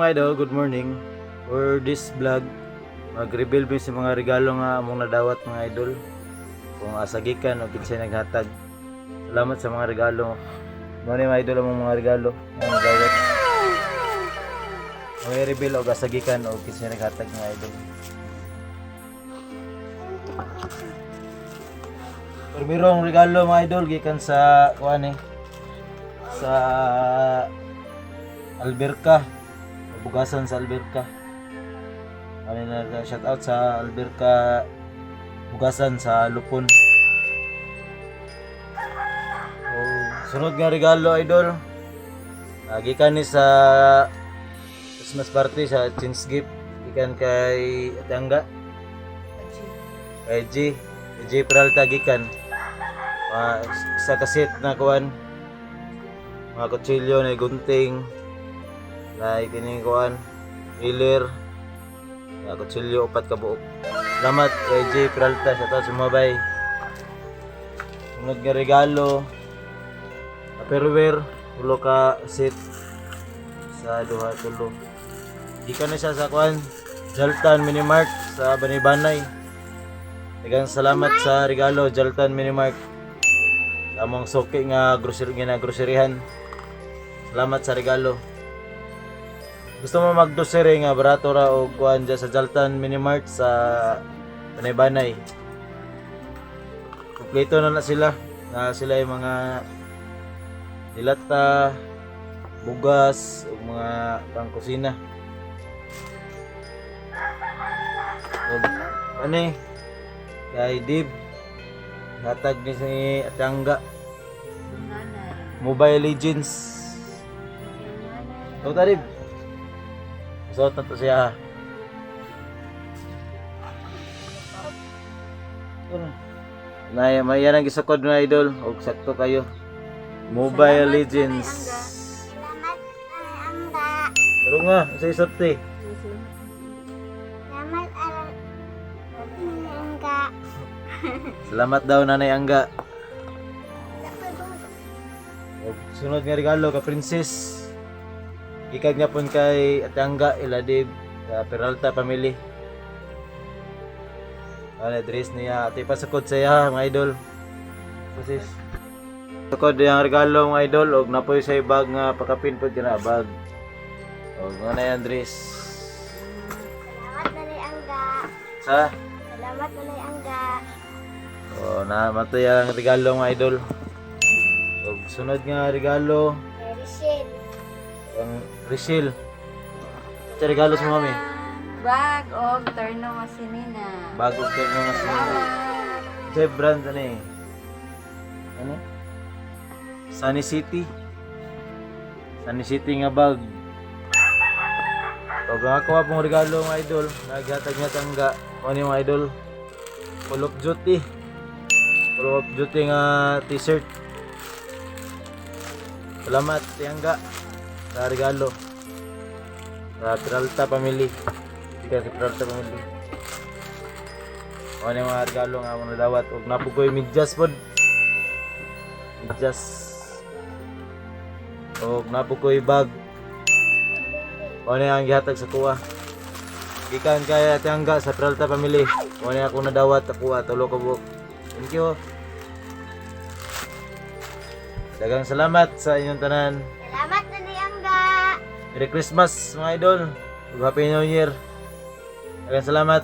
mga idol, good morning. For this vlog, mag-reveal mi sa mga regalo nga among nadawat mga idol. Kung asagikan o kinsay naghatag. Salamat sa mga regalo. Ano mga idol among mga regalo nga nadawat. May reveal o asagikan o kinsay naghatag mga idol. Permirong regalo mga idol gikan sa kuan sa Alberca, bugasan sa Alberca. Ano na shout out sa Alberca bugasan sa Lupon. Sunod nga regalo idol. Gikan ni sa Christmas party sa Chins Gift gikan kay Atangga. Kay G Peralta gikan. Isa kaset na kuan. Mga kutsilyo na gunting. Na ikining kuan Miller na kutsilyo 4 ka buok. Salamat kay J Peralta sa taas sumabay. Sunod nga regalo Tupperware 10 ka set sa duha tulo. Gikan na siya sa kuan Jaltan Minimart sa Banibanay. Daghang salamat sa regalo Jaltan Minimart. Sa among suki nga groceryhan. Salamat sa regalo. Gusto mo mag-grocery nga barato ra og kuan dyan sa Jaltan Minimart sa Banibanay. Kompleto na sila. Na sila yung mga dilata, bugas, ug mga pangkusina. Ug ani kay Dib hatag ni si Atangga Mobile Legends. Ito Dib. Suot na to siya. May yan ang gisakod na idol. Og sakto kayo. Mobile Legends. Salamat Angga. Pero nga, sa isorte. Salamat Angga. Salamat daw Nanay Angga. Og sunod nga regalo ka Princess. Ikag nga pun kay Atangga Iladib sa Peralta family. Ano dress niya ati pasukod sa iya mga idol. Sis. Sukod yang regalo mga idol og napoy sa bag nga pakapin pud kana bag. Og ano yan dress. Salamat Nanay Angga. Sa Salamat Nanay Angga. na matoy ang regalo mga idol. Og sunod nga regalo Rishid. ang Rachel. Sa regalo sa mami. Bag og terno masinina. Bago ko nga sa sa brand ani. Ano? Sunny City. Sunny City nga bag. Og ako pong regalo mga idol, naghatag nga tangga. Ano yung mga idol? Call of Duty. Call of Duty nga t-shirt. Salamat tangga sa regalo. Sa Peralta family. Ika si Peralta family. Ano yung mga regalo nga akong nadawat. Og napugoy medyas pod. Medyas. Og napugoy bag. Ano yung gihatag sa kuha. Gikan kay Atangga sa Peralta family. Ano yung akong nadawat sa kuha. Tulo ka buok. Thank you. Daghang salamat sa inyong tanan. Salamat Nanay Angga. Merry Christmas mga idol. Happy New Year. Daghang salamat.